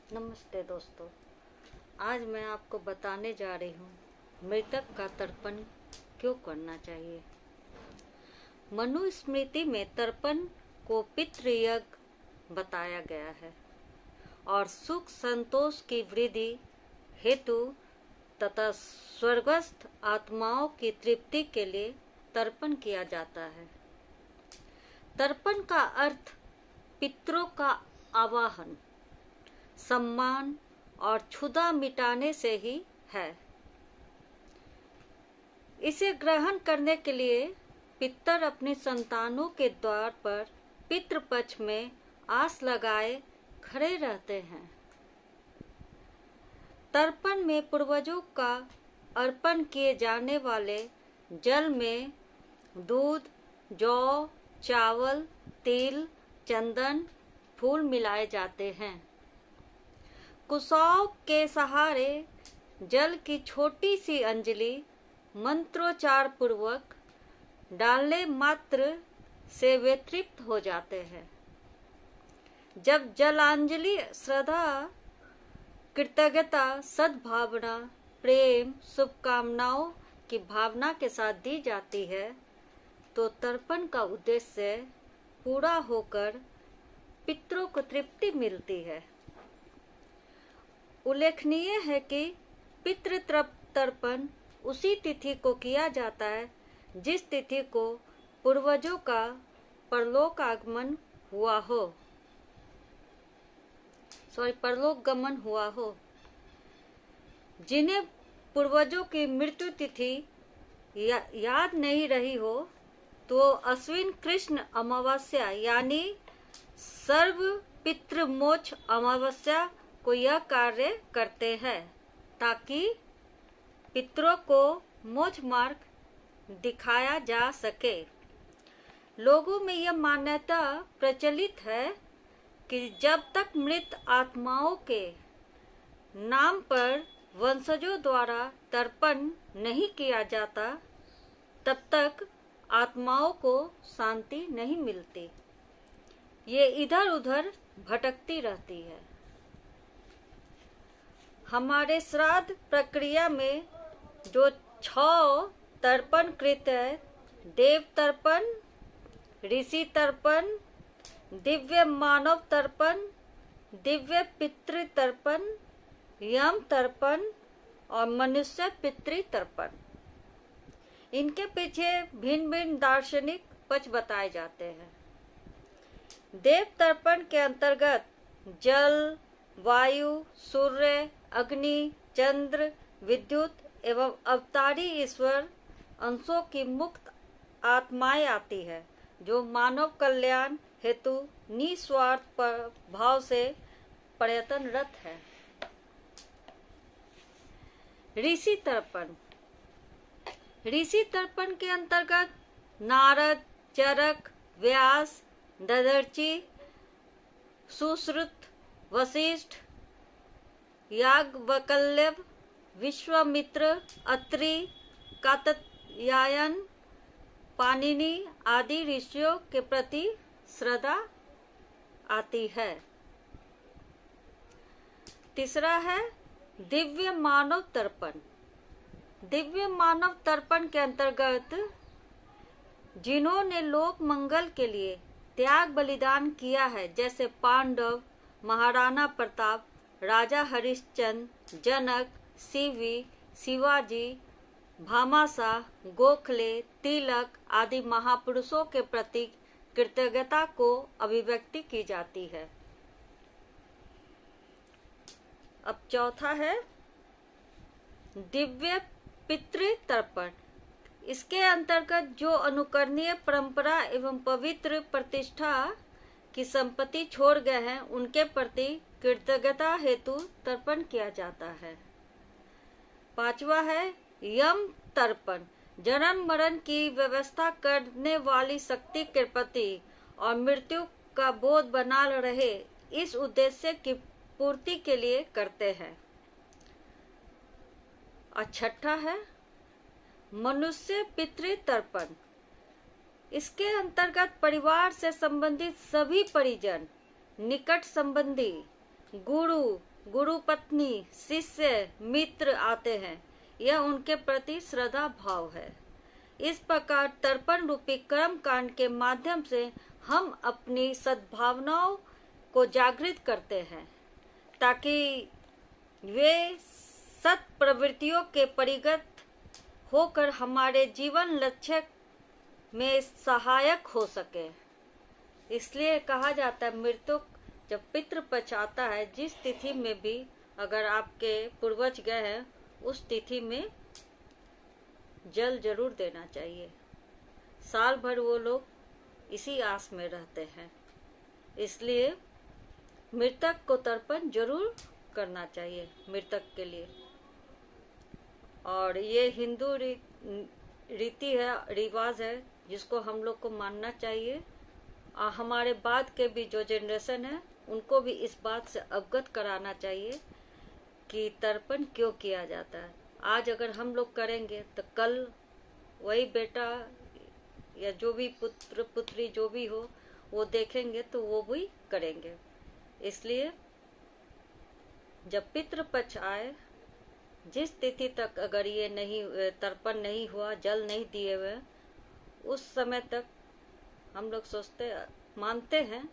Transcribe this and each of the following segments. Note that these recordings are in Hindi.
नमस्ते दोस्तों। आज मैं आपको बताने जा रही हूँ मृतक का तर्पण क्यों करना चाहिए। मनुस्मृति में तर्पण को पितृयज्ञ बताया गया है और सुख संतोष की वृद्धि हेतु तथा स्वर्गस्थ आत्माओं की तृप्ति के लिए तर्पण किया जाता है। तर्पण का अर्थ पितरों का आवाहन, सम्मान और क्षुधा मिटाने से ही है। इसे ग्रहण करने के लिए पितर अपनी संतानों के द्वार पर पितृपक्ष में आस लगाए खड़े रहते हैं। तर्पण में पूर्वजों का अर्पण किए जाने वाले जल में दूध, जौ, चावल, तिल, चंदन, फूल मिलाए जाते हैं। कुसाव के सहारे जल की छोटी सी अंजलि मंत्रोच्चार पूर्वक डालने मात्र से वे तृप्त हो जाते हैं। जब जलांजलि श्रद्धा, कृतज्ञता, सद्भावना, प्रेम, शुभकामनाओं की भावना के साथ दी जाती है तो तर्पण का उद्देश्य पूरा होकर पितरों को तृप्ति मिलती है। उल्लेखनीय है कि पितृ तर्पण उसी तिथि को किया जाता है जिस तिथि को पूर्वजों का परलोक गमन हुआ हो। जिन्हें पूर्वजों की मृत्यु तिथि याद नहीं रही हो तो अश्विन कृष्ण अमावस्या यानी सर्व पितृमोक्ष अमावस्या को यह कार्य करते हैं ताकि पितरों को मोक्ष मार्ग दिखाया जा सके। लोगों में यह मान्यता प्रचलित है कि जब तक मृत आत्माओं के नाम पर वंशजों द्वारा तर्पण नहीं किया जाता तब तक आत्माओं को शांति नहीं मिलती। ये इधर उधर भटकती रहती है। हमारे श्राद्ध प्रक्रिया में जो 6 तर्पण कृत है, देव तर्पण, ऋषि तर्पण, दिव्य मानव तर्पण, दिव्य पितृ तर्पण, यम तर्पण और मनुष्य पितृ तर्पण, इनके पीछे भिन्न भिन्न दार्शनिक पक्ष बताए जाते हैं। देव तर्पण के अंतर्गत जल, वायु, सूर्य, अग्नि, चंद्र, विद्युत एवं अवतारी ईश्वर अंशों की मुक्त आत्माएं आती है जो मानव कल्याण हेतु निस्वार्थ भाव से प्रयत्नरत है। ऋषि तर्पण। ऋषि तर्पण के अंतर्गत नारद, चरक, व्यास, दधर्ची, सुश्रुत, वशिष्ठ, याज्ञवल्क्य, विश्वामित्र, अत्रि, कात्यायन, पाणिनि आदि ऋषियों के प्रति श्रद्धा आती है। तीसरा है दिव्य मानव तर्पण। दिव्य मानव तर्पण के अंतर्गत जिन्होंने लोक मंगल के लिए त्याग बलिदान किया है, जैसे पांडव, महाराणा प्रताप, राजा हरिश्चंद्र, जनक, सीवी, शिवाजी, भामाशाह, गोखले, तिलक आदि महापुरुषों के प्रति कृतज्ञता को अभिव्यक्ति की जाती है। अब चौथा है दिव्य पितृ तर्पण। इसके अंतर्गत जो अनुकरणीय परंपरा एवं पवित्र प्रतिष्ठा की संपत्ति छोड़ गए हैं उनके प्रति कृतज्ञता हेतु तर्पण किया जाता है। पांचवा है यम तर्पण। जन्म मरण की व्यवस्था करने वाली शक्ति के प्रति और मृत्यु का बोध बना रहे इस उद्देश्य की पूर्ति के लिए करते हैं। और छठा है मनुष्य पितृ तर्पण। इसके अंतर्गत परिवार से संबंधित सभी परिजन, निकट संबंधी, गुरु, गुरु पत्नी, शिष्य, मित्र आते हैं। यह उनके प्रति श्रद्धा भाव है। इस प्रकार तर्पण रूपी कर्म कांड के माध्यम से हम अपनी सद्भावनाओं को जागृत करते हैं ताकि वे सत प्रवृत्तियों के परिगत होकर हमारे जीवन लक्ष्य में सहायक हो सके। इसलिए कहा जाता है मृतक जब पितृपक्ष आता है, जिस तिथि में भी अगर आपके पूर्वज गए हैं उस तिथि में जल जरूर देना चाहिए। साल भर वो लोग इसी आस में रहते हैं, इसलिए मृतक को तर्पण जरूर करना चाहिए मृतक के लिए। और ये हिंदू रीति है, रिवाज है, जिसको हम लोग को मानना चाहिए। और हमारे बाद के भी जो जनरेशन है उनको भी इस बात से अवगत कराना चाहिए कि तर्पण क्यों किया जाता है। आज अगर हम लोग करेंगे तो कल वही बेटा या जो भी पुत्र पुत्री जो भी हो वो देखेंगे तो वो भी करेंगे। इसलिए जब पितृपक्ष आए, जिस तिथि तक अगर ये नहीं तर्पण नहीं हुआ, जल नहीं दिए हुए, उस समय तक हम लोग सोचते मानते हैं।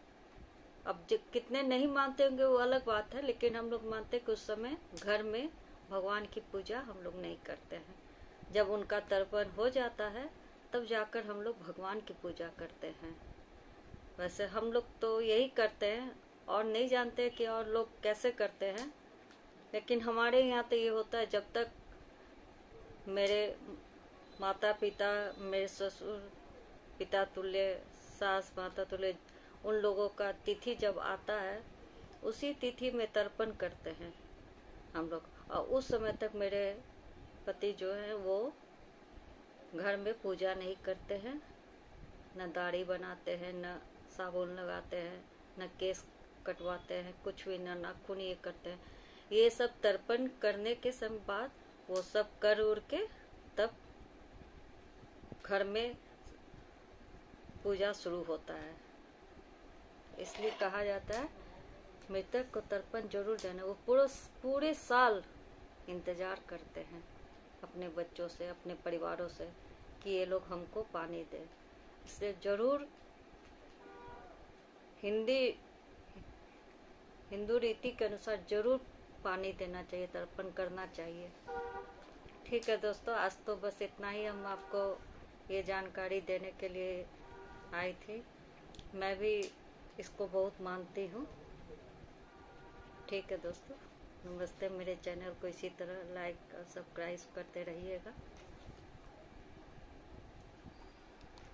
अब कितने नहीं मानते होंगे वो अलग बात है, लेकिन हम लोग मानते कि उस समय घर में भगवान की पूजा हम लोग नहीं करते हैं। जब उनका तर्पण हो जाता है तब जाकर हम लोग भगवान की पूजा करते हैं। वैसे हम लोग तो यही करते हैं और नहीं जानते कि और लोग कैसे करते हैं, लेकिन हमारे यहाँ तो ये होता है। जब तक मेरे माता पिता, मेरे ससुर पिता तुल्य, सास माता तुल्य, उन लोगों का तिथि जब आता है उसी तिथि में तर्पण करते हैं हम लोग। और उस समय तक मेरे पति जो है वो घर में पूजा नहीं करते हैं, न दाढ़ी बनाते हैं, न साबुन लगाते हैं, न केस कटवाते हैं, कुछ भी, न नाखून ये करते हैं। ये सब तर्पण करने के समय बाद वो सब कर उड़ के तब घर में पूजा शुरू होता है। इसलिए कहा जाता है मृतक को तर्पण जरूर देना। वो पूरे साल इंतजार करते हैं अपने बच्चों से, अपने परिवारों से कि ये लोग हमको पानी दे। इसलिए जरूर हिंदू रीति के अनुसार जरूर पानी देना चाहिए, तर्पण करना चाहिए। ठीक है दोस्तों, आज तो बस इतना ही हम आपको ये जानकारी देने के लिए आई थी। मैं भी इसको बहुत मानती हूँ। ठीक है दोस्तों, नमस्ते। मेरे चैनल को इसी तरह लाइक और सब्सक्राइब करते रहिएगा।